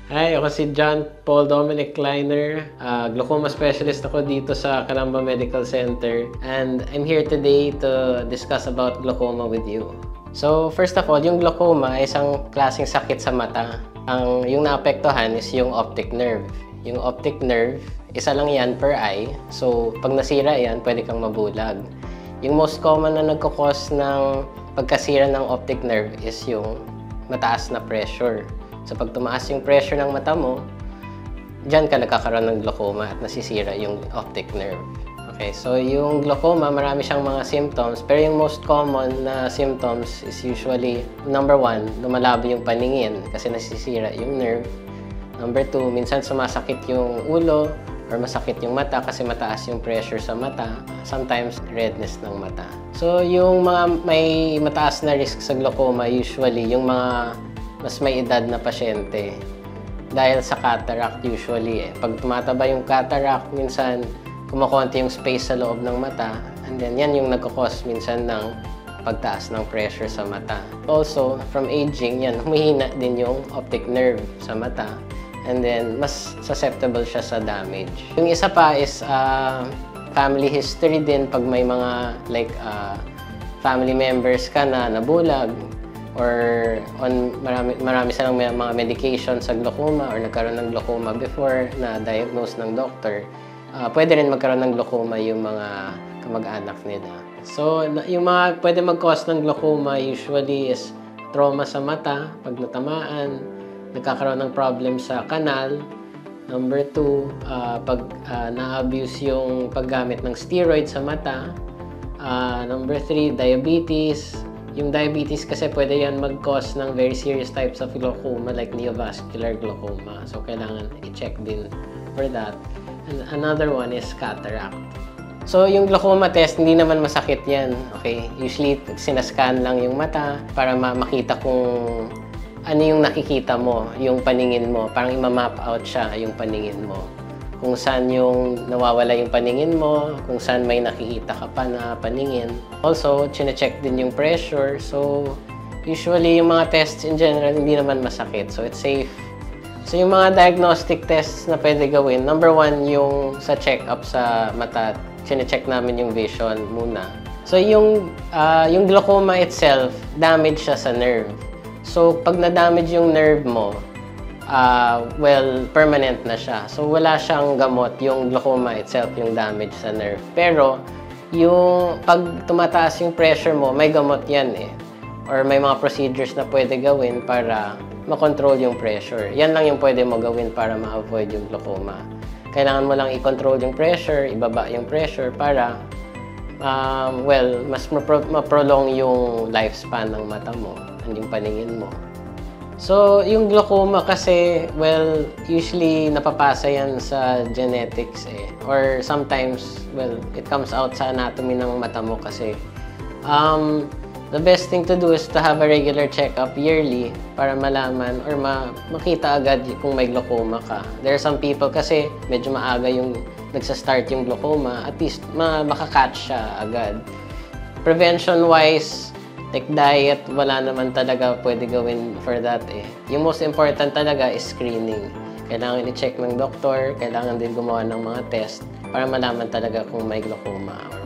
Hi, ako si John Paul Dominic Kleiner. Glaucoma specialist ako dito sa Calamba Medical Center. And I'm here today to discuss about glaucoma with you. So, first of all, yung glaucoma ay isang klaseng sakit sa mata. Yung naapektuhan is yung optic nerve. Yung optic nerve, isa lang yan per eye. So, pag nasira yan, pwede kang mabulag. Yung most common na nagkakos ng pagkasira ng optic nerve is yung mataas na pressure. So, pag tumaas yung pressure ng mata mo, dyan ka nagkakaroon ng glaucoma at nasisira yung optic nerve. Okay, so yung glaucoma, marami siyang mga symptoms, pero yung most common na symptoms is usually, number 1, lumalabo yung paningin kasi nasisira yung nerve. Number 2, minsan sumasakit yung ulo or masakit yung mata kasi mataas yung pressure sa mata. Sometimes, redness ng mata. So, yung mga may mataas na risk sa glaucoma, usually, yung mga mas may edad na pasyente. Dahil sa cataract usually, pag tumataba yung cataract, minsan kumukonti yung space sa loob ng mata. And then, yan yung nagkakos minsan ng pagtaas ng pressure sa mata. Also, from aging, yan, humihina din yung optic nerve sa mata. And then, mas susceptible siya sa damage. Yung isa pa is family history din. Pag may mga like family members ka na nabulag, or marami silang mga medication sa glaucoma or nagkaroon ng glaucoma before na diagnose ng doctor, pwede rin magkaroon ng glaucoma yung mga kamag-anak nila. So, yung mga pwede mag-cause ng glaucoma usually is trauma sa mata, pag natamaan, nagkakaroon ng problem sa kanal. Number 2, pag na-abuse yung paggamit ng steroid sa mata. Number 3, diabetes. Yung diabetes kasi pwede yan mag-cause ng very serious types of glaucoma like neovascular glaucoma. So, kailangan i-check din for that. And another one is cataract. So, yung glaucoma test, hindi naman masakit yan. Okay? Usually, sinascan lang yung mata para makita kung ano yung nakikita mo, yung paningin mo. Parang ima-map out siya yung paningin mo. Kung saan yung nawawala yung paningin mo, kung saan may nakikita ka pa na paningin. Also, chine-check din yung pressure. So, usually yung mga tests in general, hindi naman masakit. So, it's safe. So, yung mga diagnostic tests na pwede gawin, number 1, yung sa check-up sa mata, chine-check namin yung vision muna. So, yung glaucoma itself, damage siya sa nerve. So, pag na-damage yung nerve mo, well, permanent na siya. So, wala siyang gamot, yung glaucoma itself, yung damage sa nerve. Pero, yung pag tumataas yung pressure mo, may gamot yan eh. Or may mga procedures na pwede gawin para makontrol yung pressure. Yan lang yung pwede mo gawin para ma-avoid yung glaucoma. Kailangan mo lang i-control yung pressure, ibaba yung pressure para, well, mas ma-prolong yung lifespan ng mata mo and yung paningin mo. So, yung glaucoma kasi, well, usually napapasa yan sa genetics eh. Or sometimes, well, it comes out sa anatomy ng mata mo kasi. The best thing to do is to have a regular checkup yearly para malaman or makita agad kung may glaucoma ka. There are some people kasi medyo maaga yung nagsa-start yung glaucoma, at least makakatch siya agad. Prevention-wise, like diet, wala naman talaga pwede gawin for that eh. Yung most important talaga is screening. Kailangan i-check ng doktor, kailangan din gumawa ng mga test para malaman talaga kung may glaucoma or